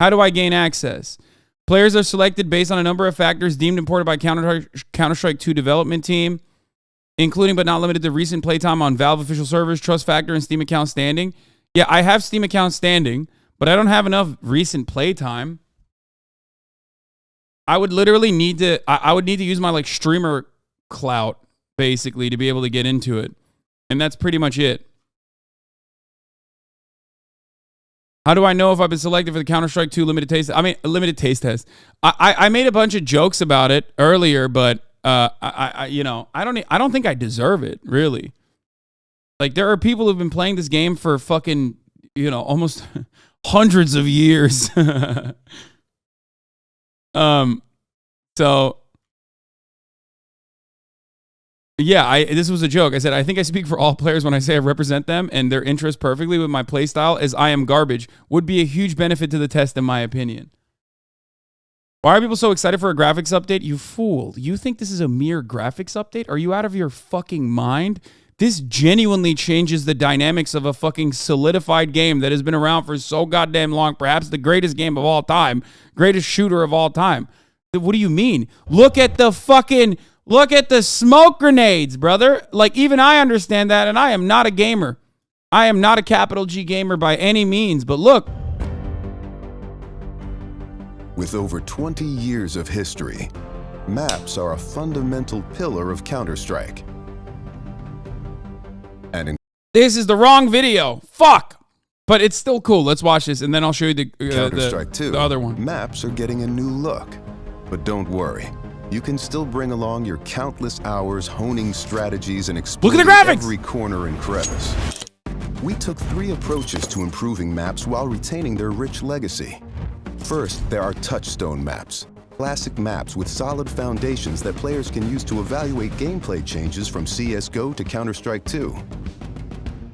How do I gain access? Players are selected based on a number of factors deemed important by Counter-Strike 2 development team, including but not limited to recent playtime on Valve official servers, trust factor, and Steam account standing. Yeah, I have Steam account standing, but I don't have enough recent playtime. I would literally need to, I would need to use my like streamer clout basically to be able to get into it. And that's pretty much it. How do I know if I've been selected for the Counter-Strike 2 limited taste test? I made a bunch of jokes about it earlier, but I don't think I deserve it, really. Like, there are people who've been playing this game for fucking, almost hundreds of years. So yeah, this was a joke. I said, I think I speak for all players when I say I represent them and their interests perfectly with my playstyle, as I am garbage. Would be a huge benefit to the test, in my opinion. Why are people so excited for a graphics update? You fool. You think this is a mere graphics update? Are you out of your fucking mind? This genuinely changes the dynamics of a fucking solidified game that has been around for so goddamn long. Perhaps the greatest game of all time. Greatest shooter of all time. What do you mean? Look at the smoke grenades, brother. Like, even I understand that, and I am not a gamer. I am not a capital G gamer by any means, but look. With over 20 years of history, maps are a fundamental pillar of Counter-Strike. This is the wrong video. Fuck. But it's still cool. Let's watch this, and then I'll show you the other one. Maps are getting a new look. But don't worry. You can still bring along your countless hours honing strategies and exploring every corner and crevice. We took 3 approaches to improving maps while retaining their rich legacy. First, there are touchstone maps. Classic maps with solid foundations that players can use to evaluate gameplay changes from CSGO to Counter-Strike 2.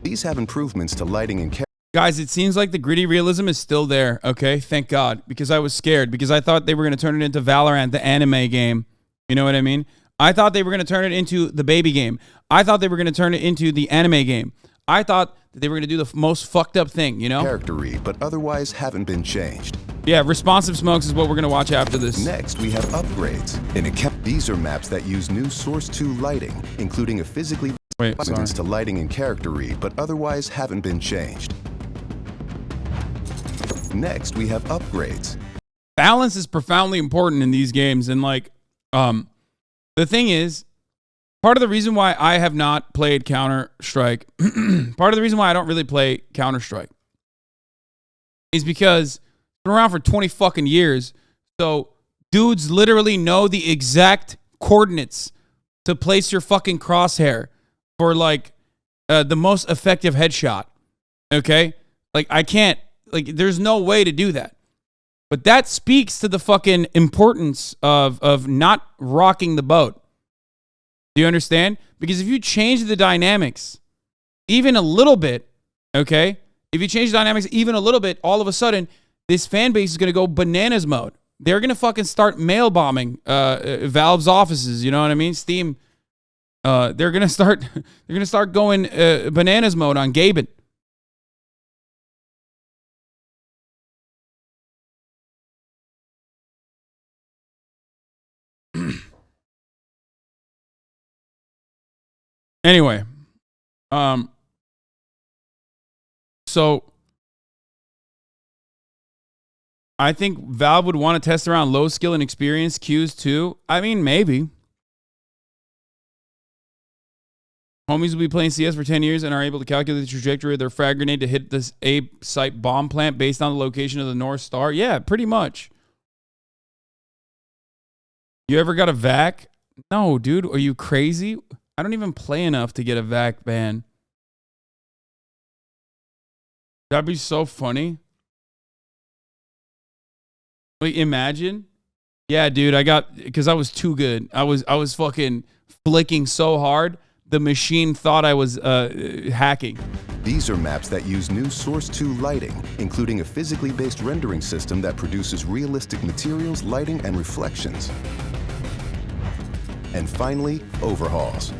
These have improvements to lighting and Guys, it seems like the gritty realism is still there, okay? Thank God, because I was scared, because I thought they were going to turn it into Valorant, the anime game. You know what I mean? I thought they were going to turn it into the baby game. I thought they were going to turn it into the anime game. I thought that they were going to do the most fucked up thing, Character read, but otherwise haven't been changed. Yeah, responsive smokes is what we're going to watch after this. Next, we have upgrades. These are maps that use new Source 2 lighting, including a physically buttons to lighting and character read, but otherwise haven't been changed. Next, we have upgrades. Balance is profoundly important in these games, and the thing is, part of the reason why I have not played Counter-Strike, part of the reason why I don't really play Counter-Strike is because it's been around for 20 fucking years. So dudes literally know the exact coordinates to place your fucking crosshair for the most effective headshot. Okay? I can't, there's no way to do that. But that speaks to the fucking importance of not rocking the boat. Do you understand? Because if you change the dynamics even a little bit, okay? If you change the dynamics even a little bit, all of a sudden, this fan base is going to go bananas mode. They're going to fucking start mail bombing Valve's offices, you know what I mean? Steam. They're going to start going bananas mode on Gaben. Anyway, so I think Valve would want to test around low skill and experience queues too. I mean, maybe. Homies will be playing CS for 10 years and are able to calculate the trajectory of their frag grenade to hit this A site bomb plant based on the location of the North Star. Yeah, pretty much. You ever got a vac? No, dude. Are you crazy? I don't even play enough to get a vac ban. That'd be so funny. Imagine. Yeah, dude, because I was too good. I was fucking flicking so hard, the machine thought I was hacking. These are maps that use new Source 2 lighting, including a physically based rendering system that produces realistic materials, lighting, and reflections. And finally, overhauls.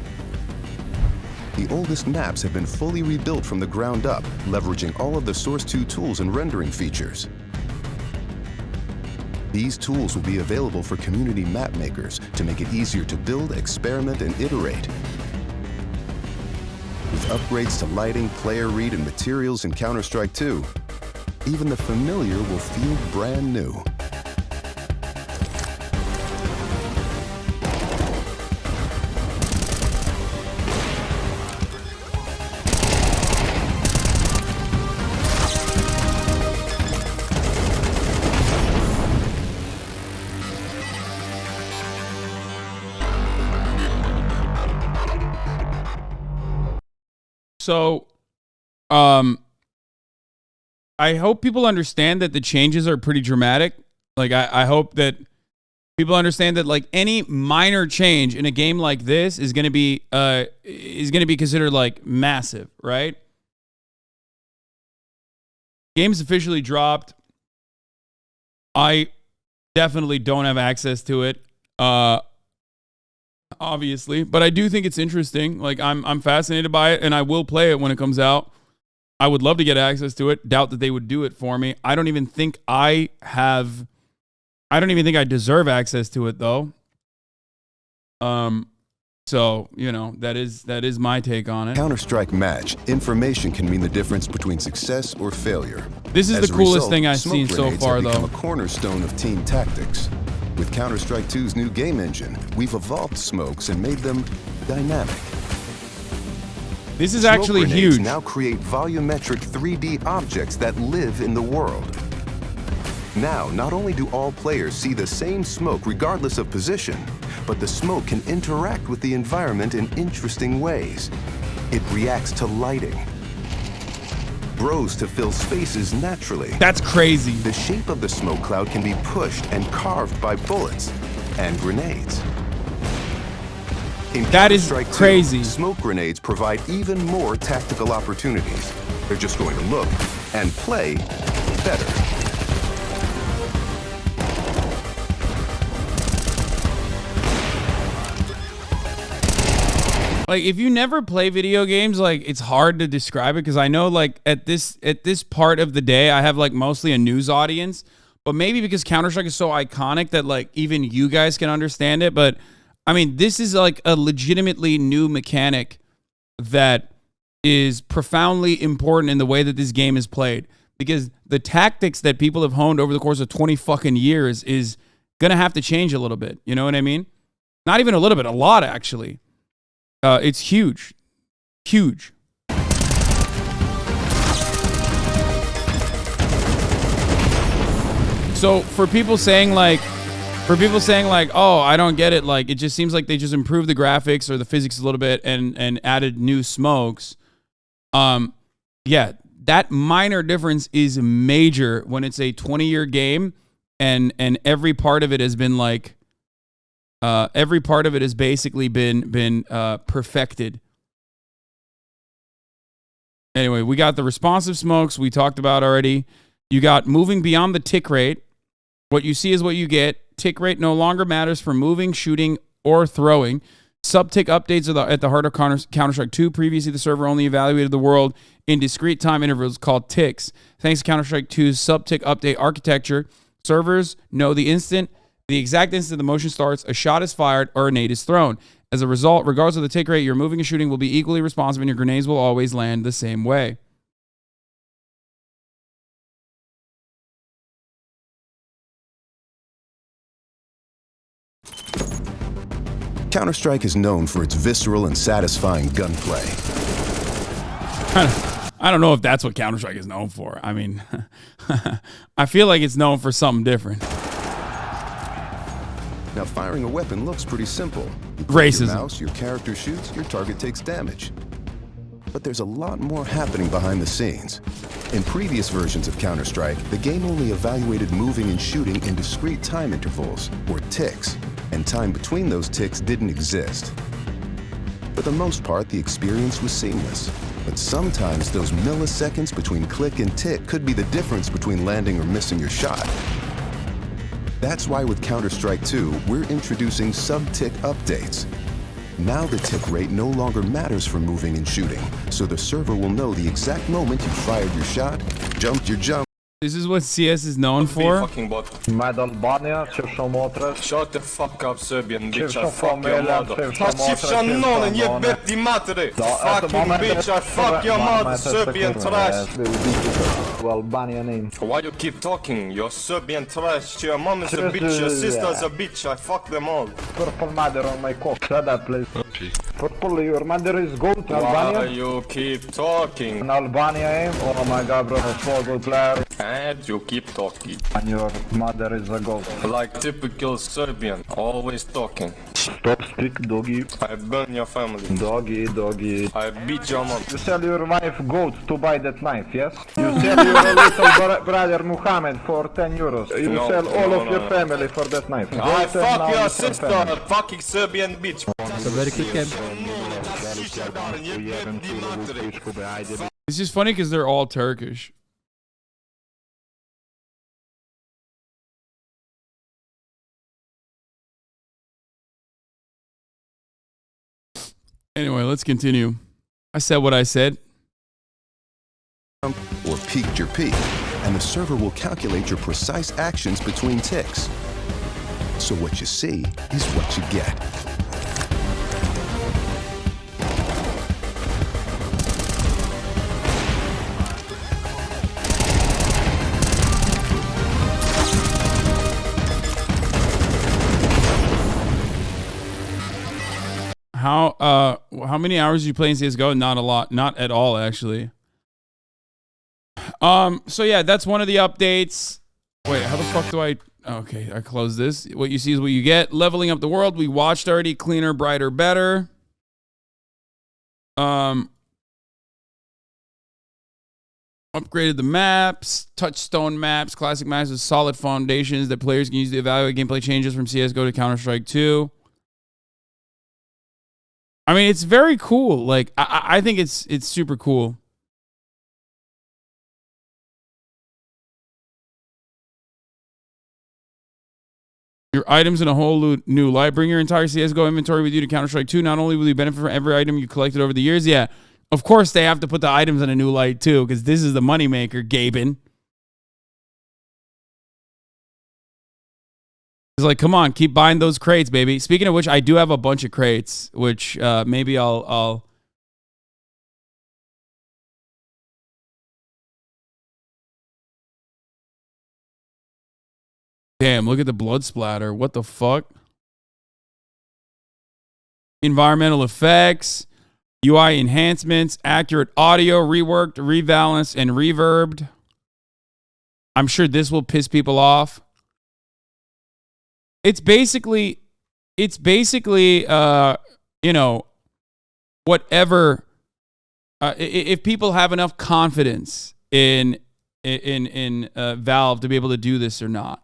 The oldest maps have been fully rebuilt from the ground up, leveraging all of the Source 2 tools and rendering features. These tools will be available for community map makers to make it easier to build, experiment, and iterate. With upgrades to lighting, player read, and materials in Counter-Strike 2, even the familiar will feel brand new. So, I hope people understand that the changes are pretty dramatic. Like, I hope that people understand that like any minor change in a game like this is going to be considered like massive, right? Game's officially dropped. I definitely don't have access to it. Obviously, but I do think it's interesting. Like I'm fascinated by it, and I will play it when it comes out. I would love to get access to it. Doubt that they would do it for me. I don't even think I deserve access to it though. So, you know, that is my take on it. Counter-Strike Match. Information can mean the difference between success or failure. This is the coolest thing I've seen so far though. A cornerstone of team tactics. With Counter-Strike 2's new game engine, we've evolved smokes and made them dynamic. This is actually huge. Now create volumetric 3D objects that live in the world. Now, not only do all players see the same smoke regardless of position, but the smoke can interact with the environment in interesting ways. It reacts to lighting, grows to fill spaces naturally. That's crazy. The shape of the smoke cloud can be pushed and carved by bullets and grenades. That is crazy. Smoke grenades provide even more tactical opportunities. They're just going to look and play better. Like, if you never play video games, like, it's hard to describe it because I know, like, at this part of the day, I have, like, mostly a news audience. But maybe because Counter-Strike is so iconic that, like, even you guys can understand it. But, I mean, this is, like, a legitimately new mechanic that is profoundly important in the way that this game is played. Because the tactics that people have honed over the course of 20 fucking years is going to have to change a little bit. You know what I mean? Not even a little bit, a lot, actually. It's huge. Huge. So for people saying like, oh, I don't get it. Like, it just seems like they just improved the graphics or the physics a little bit and added new smokes. Yeah, that minor difference is major when it's a 20-year game and every part of it has been like, every part of it has basically been perfected. Anyway, we got the responsive smokes we talked about already. You got moving beyond the tick rate. What you see is what you get. Tick rate no longer matters for moving, shooting, or throwing. Sub-tick updates are at the heart of Counter-Strike 2. Previously, the server only evaluated the world in discrete time intervals called ticks. Thanks to Counter-Strike 2's sub-tick update architecture, servers know the exact instant the motion starts, a shot is fired, or a nade is thrown. As a result, regardless of the tick rate, your moving and shooting will be equally responsive and your grenades will always land the same way. Counter-Strike is known for its visceral and satisfying gunplay. I don't know if that's what Counter-Strike is known for. I mean, I feel like it's known for something different. Now, firing a weapon looks pretty simple. You Racism. Your mouse, your character shoots, your target takes damage. But there's a lot more happening behind the scenes. In previous versions of Counter-Strike, the game only evaluated moving and shooting in discrete time intervals, or ticks, and time between those ticks didn't exist. For the most part, the experience was seamless. But sometimes those milliseconds between click and tick could be the difference between landing or missing your shot. That's why with Counter-Strike 2, we're introducing sub-tick updates. Now the tick rate no longer matters for moving and shooting, so the server will know the exact moment you fired your shot, jumped your jump, This is what CS is known for. Fucking bot. Mad Albania, Shut the fuck up, Serbian bitch. I fuck your mother. Shifshanon, jebet di matere. Fucking bitch, I fuck your mother, Serbian trash. Albania name. Why you keep talking? You're Serbian trash. Your mom is a bitch, your sister's a bitch. I fuck them all. Purple mother on my cock. Shut up, please. Purple, your mother is gold. Albania? Why you keep talking? In Albania, eh? Oh my god, bro, a football player. And you keep talking. And your mother is a gold. Like typical Serbian, always talking. Stop speak, doggy. I burn your family. Doggy. I beat your mom. You sell your wife gold to buy that knife, yes? You sell your little brother Muhammad for 10 euros. You sell all of your family for that knife. I fuck your sister, fucking Serbian bitch. It's a very quick game. It's just funny because they're all Turkish. Anyway, let's continue. I said what I said. Or peaked your peak, and the server will calculate your precise actions between ticks. So what you see is what you get. How many hours do you play in CSGO? Not a lot. Not at all, actually. So yeah, that's one of the updates. Wait, how the fuck do I... Okay, I close this. What you see is what you get. Leveling up the world. We watched already. Cleaner, brighter, better. Upgraded the maps. Touchstone maps. Classic maps with solid foundations that players can use to evaluate gameplay changes from CSGO to Counter-Strike 2. I mean, it's very cool. Like, I think it's super cool. Your items in a whole new light. Bring your entire CSGO inventory with you to Counter-Strike 2. Not only will you benefit from every item you collected over the years, yeah, of course they have to put the items in a new light too, because this is the moneymaker, Gaben. It's like, come on, keep buying those crates, baby. Speaking of which, I do have a bunch of crates, which maybe I'll... Damn, look at the blood splatter. What the fuck? Environmental effects, UI enhancements, accurate audio, reworked, rebalanced, and reverbed. I'm sure this will piss people off. It's basically, you know, whatever. If people have enough confidence in Valve to be able to do this or not.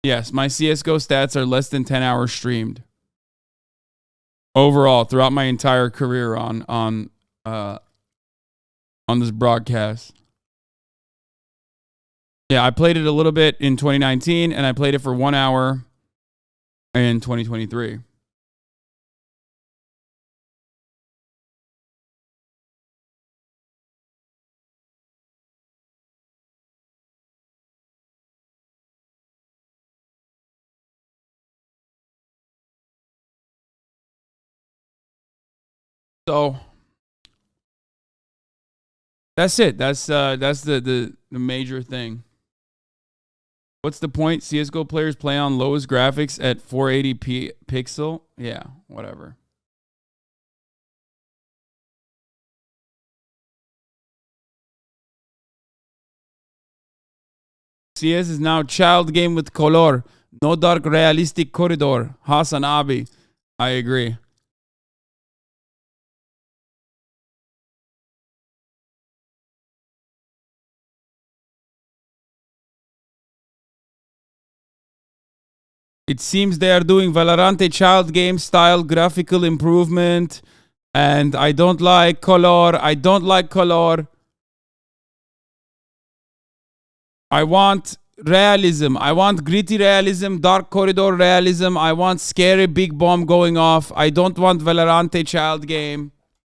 Yes, my CSGO stats are less than 10 hours streamed overall throughout my entire career on this broadcast. Yeah, I played it a little bit in 2019, and I played it for 1 hour in 2023. So that's it. That's the major thing. What's the point? CSGO players play on lowest graphics at 480p pixel? Yeah, whatever. CS is now child game with color. No dark realistic corridor. HasanAbi. I agree. It seems they are doing Valorant child game style graphical improvement. And I don't like color. I don't like color. I want realism. I want gritty realism, dark corridor realism. I want scary big bomb going off. I don't want Valorant child game.